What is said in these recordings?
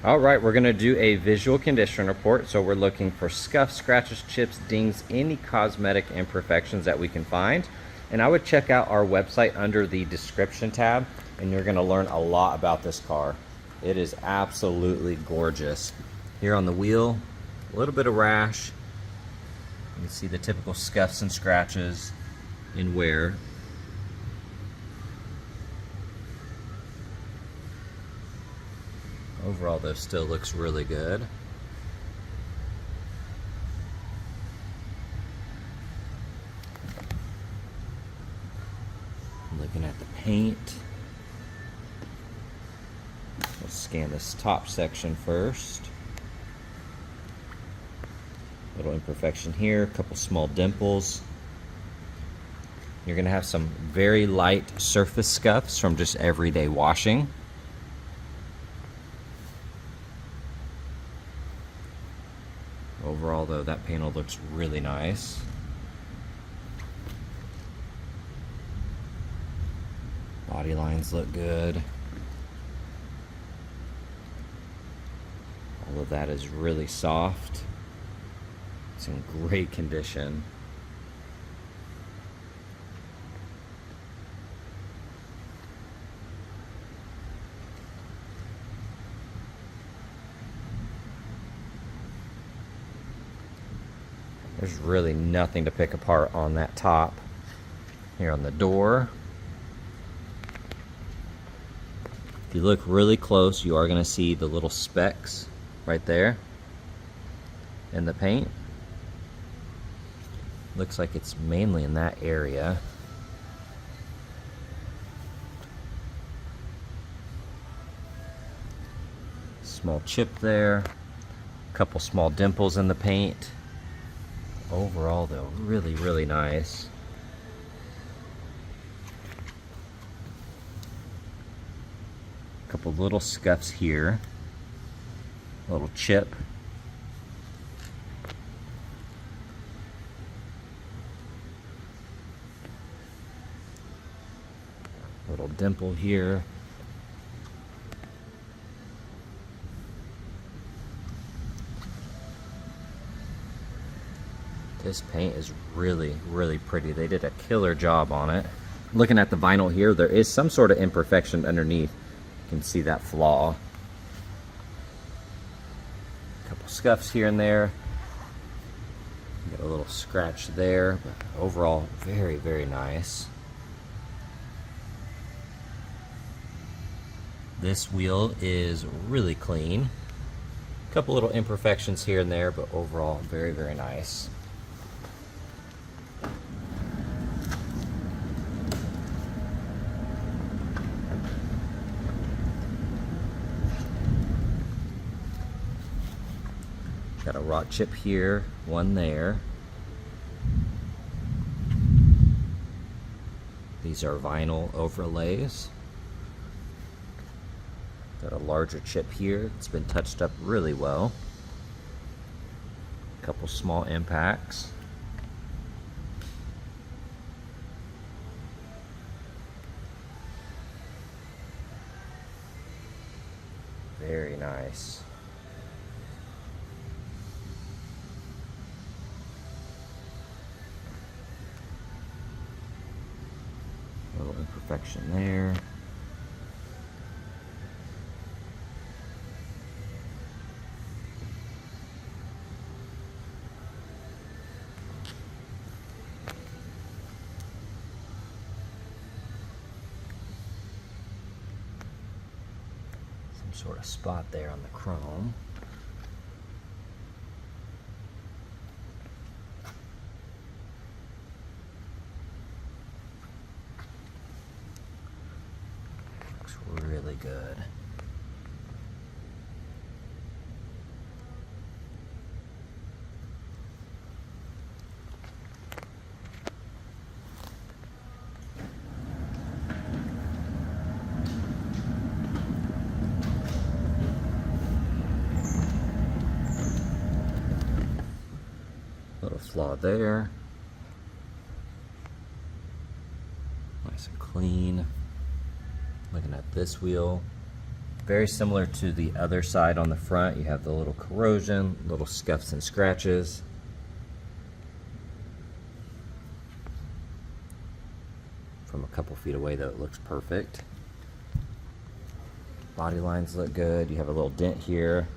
All right, we're gonna do a visual condition report. So we're looking for scuffs, scratches, chips, dings, any cosmetic imperfections that we can find. And I would check out our website under the description tab, and you're gonna learn a lot about this car. It is absolutely gorgeous. Here on the wheel, a little bit of rash. You can see the typical scuffs and scratches and wear. Overall though, still looks really good. Looking at the paint. Let's scan this top section first. Little imperfection here, a couple small dimples. You're gonna have some very light surface scuffs from just everyday washing. Overall though, that panel looks really nice. Body lines look good. All of that is really soft. It's in great condition. There's really nothing to pick apart on that top. Here on the door, if you look really close, you are going to see the little specks right there in the paint. Looks like it's mainly in that area. Small chip there, a couple small dimples in the paint. Overall though, really, really nice. A couple little scuffs here. A little chip. Little dimple here. This paint is really, really pretty. They did a killer job on it. Looking at the vinyl here, there is some sort of imperfection underneath. You can see that flaw. A couple scuffs here and there. Got a little scratch there, but overall, very, very nice. This wheel is really clean. A couple little imperfections here and there, but overall, very, very nice. Got a rot chip here, one there. These are vinyl overlays. Got a larger chip here. It's been touched up really well. A couple small impacts. Very nice. Little imperfection there. Some sort of spot there on the chrome. Really good. Little flaw there. Nice and clean. Looking at this wheel, Very similar to the other side on the front. You have the little corrosion, little scuffs and scratches. From a couple feet away though, it looks perfect. Body lines look good. You have a little dent here.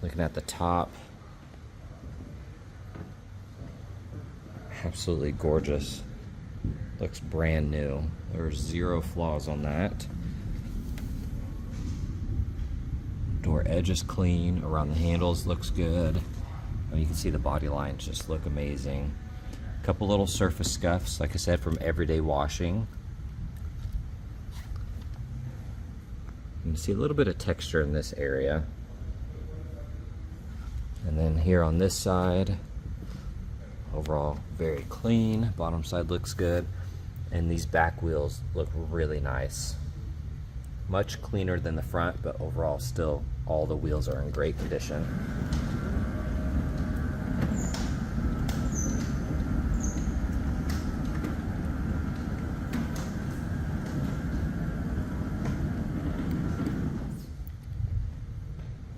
Looking at the top. Absolutely gorgeous. Looks brand new. There's zero flaws on that. Door edge is clean. Around the handles looks good. And you can see the body lines just look amazing. A couple little surface scuffs, like I said, from everyday washing. You can see a little bit of texture in this area. And then here on this side, overall very clean. Bottom side looks good. And these back wheels look really nice. Much cleaner than the front, but overall still all the wheels are in great condition.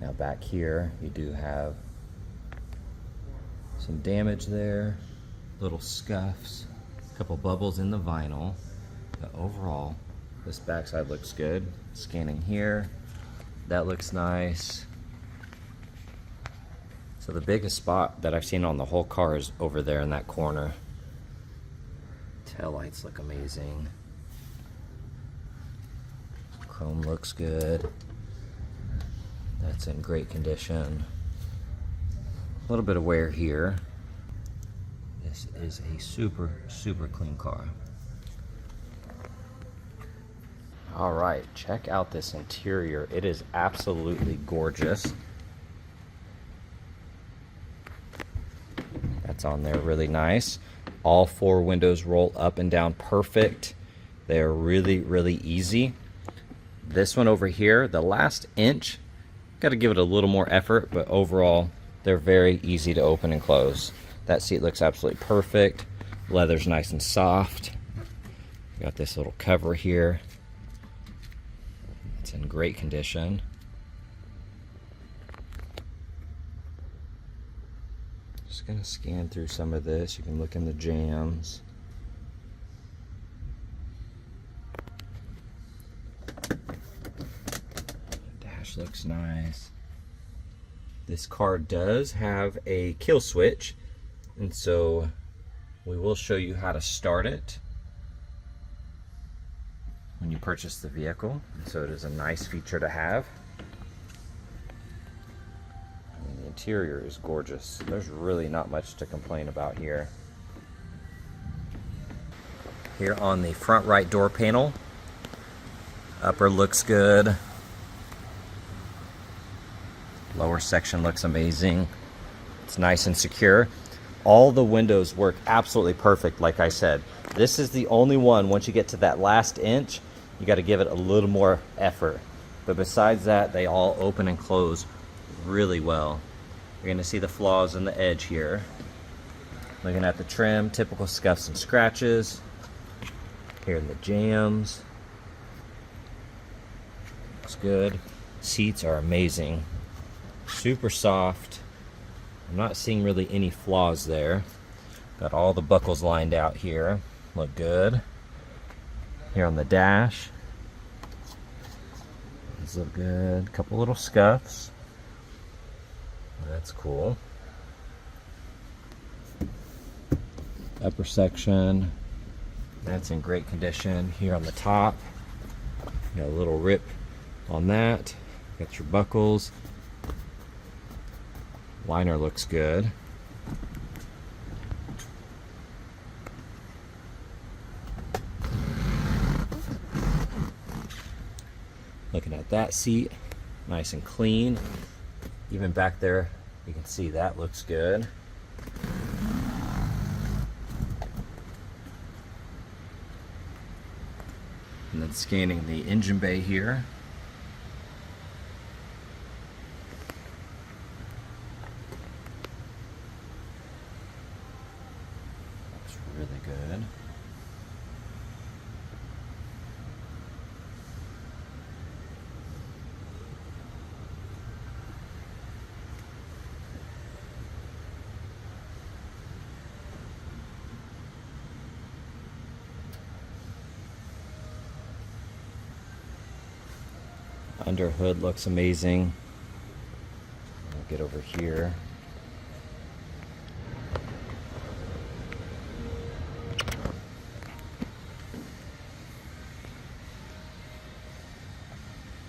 Now back here you do have some damage there, little scuffs, a couple bubbles in the vinyl, but overall this backside looks good. Scanning here, that looks nice. So the biggest spot that I've seen on the whole car is over there in that corner. Taillights look amazing. Chrome looks good. That's in great condition. A little bit of wear here. This is a super, super clean car. All right, check out this interior. It is absolutely gorgeous. That's on there really nice. All four windows roll up and down perfect. They're really, really easy. This one over here, the last inch, got to give it a little more effort, but overall, they're very easy to open and close. That seat looks absolutely perfect. Leather's nice and soft. Got this little cover here. It's in great condition. Just gonna scan through some of this. You can look in the jams. Dash looks nice. This car does have a kill switch, and so we will show you how to start it when you purchase the vehicle. So it is a nice feature to have. And the interior is gorgeous. There's really not much to complain about here. Here on the front right door panel, upper looks good. Lower section looks amazing. It's nice and secure. All the windows work absolutely perfect, like I said. This is the only one, once you get to that last inch, you got to give it a little more effort. But besides that, they all open and close really well. You're going to see the flaws in the edge here. Looking at the trim, typical scuffs and scratches. Here in the jams. Looks good. Seats are amazing. Super soft. I'm not seeing really any flaws there. Got all the buckles lined out here. Look good. Here on the dash. These look good. Couple little scuffs. That's cool. Upper section. That's in great condition. Here on the top. Got a little rip on that. Got your buckles. Liner looks good. Looking at that seat, nice and clean. Even back there, you can see that looks good. And then scanning the engine bay here. Looks really good. Under hood looks amazing. I'll get over here.